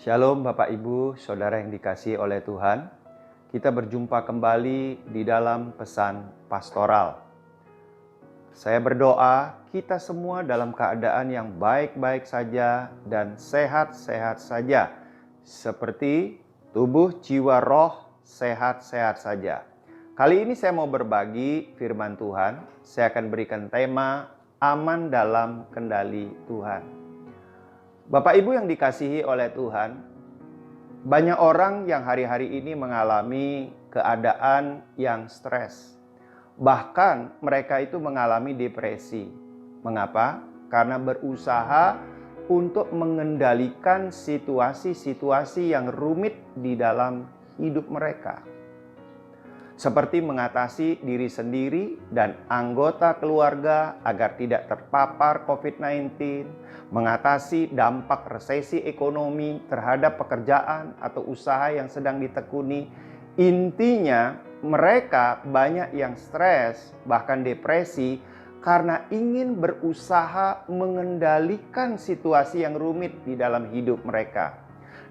Shalom Bapak Ibu, Saudara yang dikasihi oleh Tuhan. Kita berjumpa kembali di dalam pesan pastoral. Saya berdoa kita semua dalam keadaan yang baik-baik saja dan sehat-sehat saja. Seperti tubuh, jiwa, roh, sehat-sehat saja. Kali ini saya mau berbagi firman Tuhan. Saya akan berikan tema aman dalam kendali Tuhan. Bapak Ibu yang dikasihi oleh Tuhan, banyak orang yang hari-hari ini mengalami keadaan yang stres. Bahkan mereka itu mengalami depresi. Mengapa? Karena berusaha untuk mengendalikan situasi-situasi yang rumit di dalam hidup mereka. Seperti mengatasi diri sendiri dan anggota keluarga agar tidak terpapar COVID-19, mengatasi dampak resesi ekonomi terhadap pekerjaan atau usaha yang sedang ditekuni. Intinya, mereka banyak yang stres, bahkan depresi, karena ingin berusaha mengendalikan situasi yang rumit di dalam hidup mereka.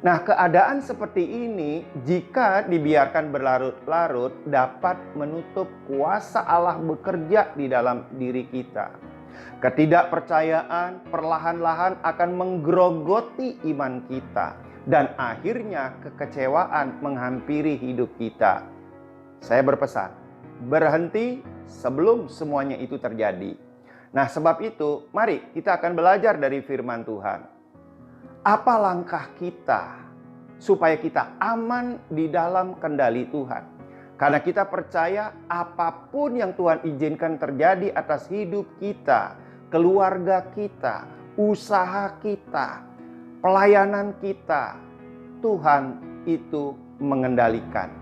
Nah, keadaan seperti ini jika dibiarkan berlarut-larut dapat menutup kuasa Allah bekerja di dalam diri kita. Ketidakpercayaan perlahan-lahan akan menggerogoti iman kita dan akhirnya kekecewaan menghampiri hidup kita. Saya berpesan, berhenti sebelum semuanya itu terjadi. Nah, sebab itu mari kita akan belajar dari firman Tuhan. Apa langkah kita supaya kita aman di dalam kendali Tuhan? Karena kita percaya apapun yang Tuhan izinkan terjadi atas hidup kita, keluarga kita, usaha kita, pelayanan kita, Tuhan itu mengendalikan.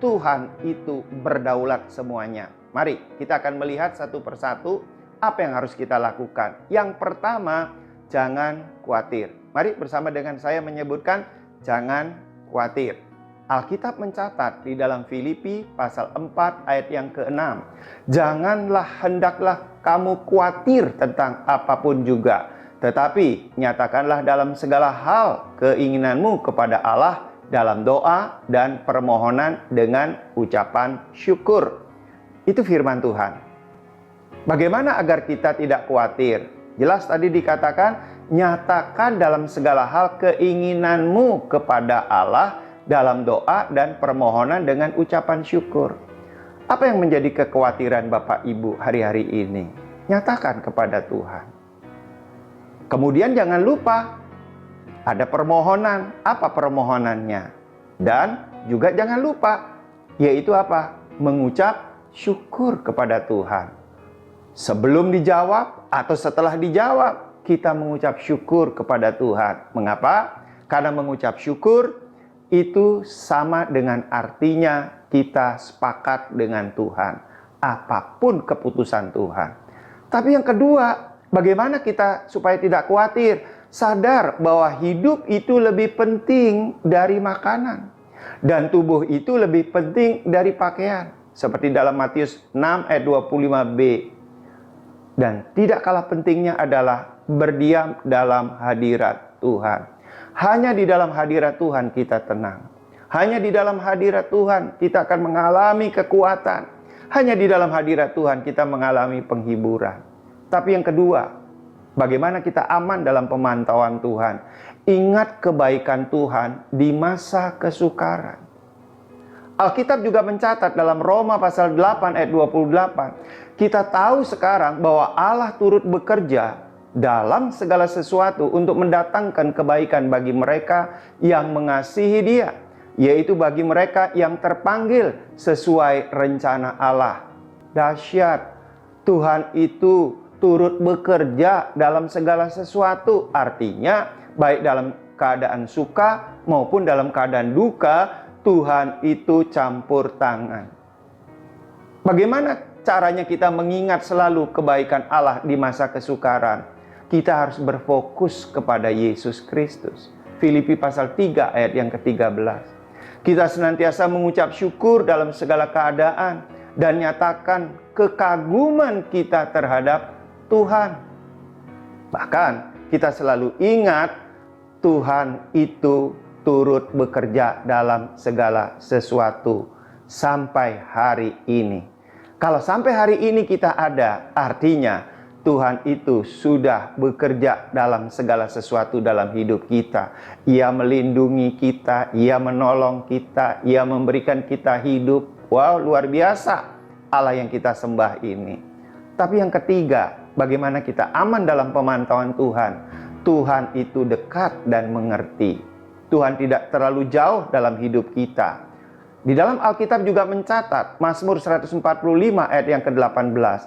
Tuhan itu berdaulat semuanya. Mari kita akan melihat satu persatu apa yang harus kita lakukan. Yang pertama, jangan khawatir. Mari bersama dengan saya menyebutkan jangan khawatir. Alkitab mencatat di dalam Filipi pasal 4 ayat yang ke-6. Hendaklah kamu khawatir tentang apapun juga. Tetapi nyatakanlah dalam segala hal keinginanmu kepada Allah dalam doa dan permohonan dengan ucapan syukur. Itu firman Tuhan. Bagaimana agar kita tidak khawatir? Jelas tadi dikatakan, nyatakan dalam segala hal keinginanmu kepada Allah dalam doa dan permohonan dengan ucapan syukur. Apa yang menjadi kekhawatiran Bapak Ibu hari-hari ini? Nyatakan kepada Tuhan. Kemudian jangan lupa ada permohonan. Apa permohonannya? Dan juga jangan lupa, yaitu apa? Mengucap syukur kepada Tuhan. Sebelum dijawab atau setelah dijawab, kita mengucap syukur kepada Tuhan. Mengapa? Karena mengucap syukur itu sama dengan artinya kita sepakat dengan Tuhan. Apapun keputusan Tuhan. Tapi yang kedua, bagaimana kita supaya tidak khawatir? Sadar bahwa hidup itu lebih penting dari makanan. Dan tubuh itu lebih penting dari pakaian. Seperti dalam Matius 6 ayat 25b. Dan tidak kalah pentingnya adalah berdiam dalam hadirat Tuhan. Hanya di dalam hadirat Tuhan kita tenang. Hanya di dalam hadirat Tuhan kita akan mengalami kekuatan. Hanya di dalam hadirat Tuhan kita mengalami penghiburan. Tapi yang kedua, bagaimana kita aman dalam pemantauan Tuhan? Ingat kebaikan Tuhan di masa kesukaran. Alkitab juga mencatat dalam Roma pasal 8 ayat 28. Kita tahu sekarang bahwa Allah turut bekerja dalam segala sesuatu untuk mendatangkan kebaikan bagi mereka yang mengasihi Dia, yaitu bagi mereka yang terpanggil sesuai rencana Allah. Dahsyat, Tuhan itu turut bekerja dalam segala sesuatu. Artinya, baik dalam keadaan suka maupun dalam keadaan duka, Tuhan itu campur tangan. Bagaimana caranya kita mengingat selalu kebaikan Allah di masa kesukaran? Kita harus berfokus kepada Yesus Kristus. Filipi pasal 3 ayat yang ke-13. Kita senantiasa mengucap syukur dalam segala keadaan dan nyatakan kekaguman kita terhadap Tuhan. Bahkan kita selalu ingat Tuhan itu turut bekerja dalam segala sesuatu sampai hari ini. Kalau sampai hari ini kita ada, artinya Tuhan itu sudah bekerja dalam segala sesuatu dalam hidup kita. Ia melindungi kita, Ia menolong kita, Ia memberikan kita hidup. Wow, luar biasa Allah yang kita sembah ini. Tapi yang ketiga, bagaimana kita aman dalam pemantauan Tuhan? Tuhan itu dekat dan mengerti. Tuhan tidak terlalu jauh dalam hidup kita. Di dalam Alkitab juga mencatat, Mazmur 145 ayat yang ke-18.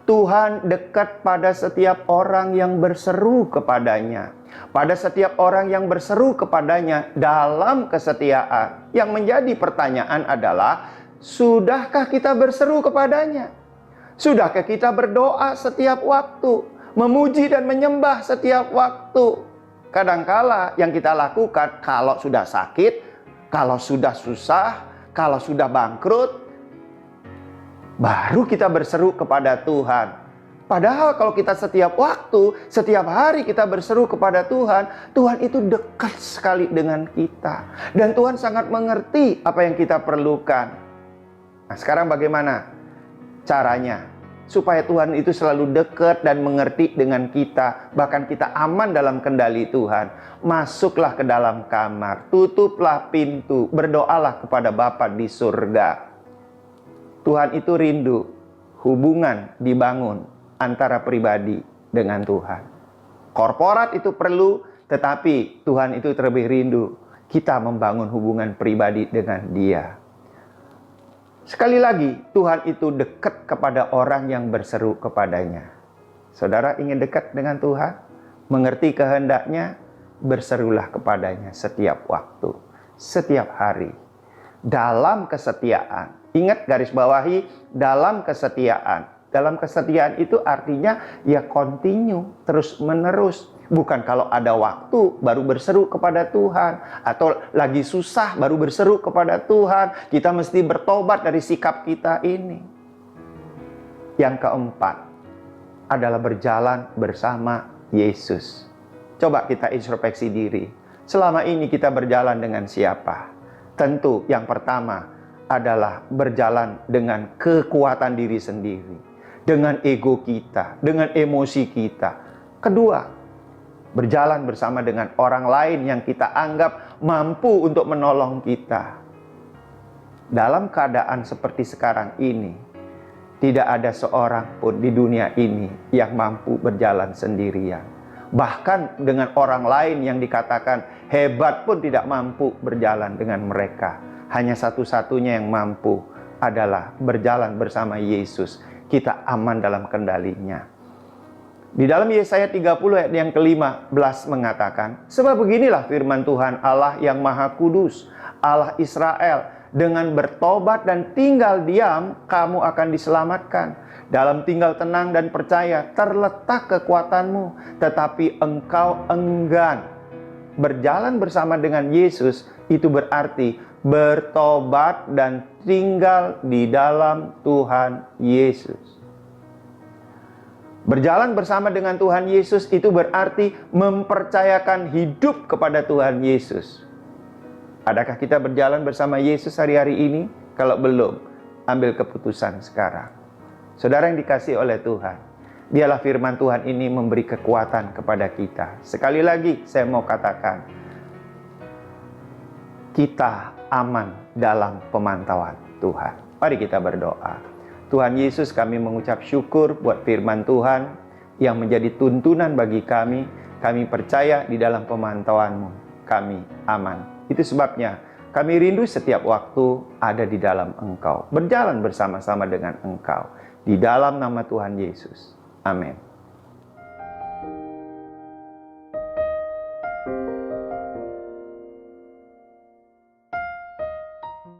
Tuhan dekat pada setiap orang yang berseru kepadanya. Pada setiap orang yang berseru kepadanya dalam kesetiaan. Yang menjadi pertanyaan adalah, sudahkah kita berseru kepadanya? Sudahkah kita berdoa setiap waktu? Memuji dan menyembah setiap waktu? Kadangkala yang kita lakukan, kalau sudah sakit, kalau sudah susah, kalau sudah bangkrut, baru kita berseru kepada Tuhan. Padahal kalau kita setiap waktu, setiap hari kita berseru kepada Tuhan, Tuhan itu dekat sekali dengan kita. Dan Tuhan sangat mengerti apa yang kita perlukan. Nah, sekarang bagaimana caranya? Supaya Tuhan itu selalu dekat dan mengerti dengan kita. Bahkan kita aman dalam kendali Tuhan. Masuklah ke dalam kamar. Tutuplah pintu. Berdoalah kepada Bapa di surga. Tuhan itu rindu. Hubungan dibangun antara pribadi dengan Tuhan. Korporat itu perlu. Tetapi Tuhan itu terlebih rindu. Kita membangun hubungan pribadi dengan Dia. Sekali lagi, Tuhan itu dekat kepada orang yang berseru kepadanya. Saudara ingin dekat dengan Tuhan? Mengerti kehendaknya? Berserulah kepadanya setiap waktu, setiap hari. Dalam kesetiaan. Ingat, garis bawahi, dalam kesetiaan. Dalam kesetiaan itu artinya ya continue, terus menerus. Bukan kalau ada waktu baru berseru kepada Tuhan. Atau lagi susah baru berseru kepada Tuhan. Kita mesti bertobat dari sikap kita ini. Yang keempat adalah berjalan bersama Yesus. Coba kita introspeksi diri. Selama ini kita berjalan dengan siapa? Tentu yang pertama adalah berjalan dengan kekuatan diri sendiri. Dengan ego kita, dengan emosi kita. Kedua, berjalan bersama dengan orang lain yang kita anggap mampu untuk menolong kita. Dalam keadaan seperti sekarang ini, tidak ada seorang pun di dunia ini yang mampu berjalan sendirian. Bahkan dengan orang lain yang dikatakan hebat pun tidak mampu berjalan dengan mereka. Hanya satu-satunya yang mampu adalah berjalan bersama Yesus. Kita aman dalam kendalinya. Di dalam Yesaya 30 ayat yang ke-15 mengatakan, sebab beginilah firman Tuhan Allah yang Maha Kudus, Allah Israel, dengan bertobat dan tinggal diam, kamu akan diselamatkan. Dalam tinggal tenang dan percaya, terletak kekuatanmu, tetapi engkau enggan. Berjalan bersama dengan Yesus, itu berarti bertobat dan tinggal di dalam Tuhan Yesus. Berjalan bersama dengan Tuhan Yesus itu berarti mempercayakan hidup kepada Tuhan Yesus. Adakah kita berjalan bersama Yesus hari-hari ini? Kalau belum, ambil keputusan sekarang. Saudara yang dikasihi oleh Tuhan, biarlah firman Tuhan ini memberi kekuatan kepada kita. Sekali lagi saya mau katakan, kita aman dalam pemantauan Tuhan. Mari kita berdoa. Tuhan Yesus, kami mengucap syukur buat firman Tuhan yang menjadi tuntunan bagi kami. Kami percaya di dalam pemantauan-Mu, kami aman. Itu sebabnya kami rindu setiap waktu ada di dalam Engkau. Berjalan bersama-sama dengan Engkau. Di dalam nama Tuhan Yesus. Amin.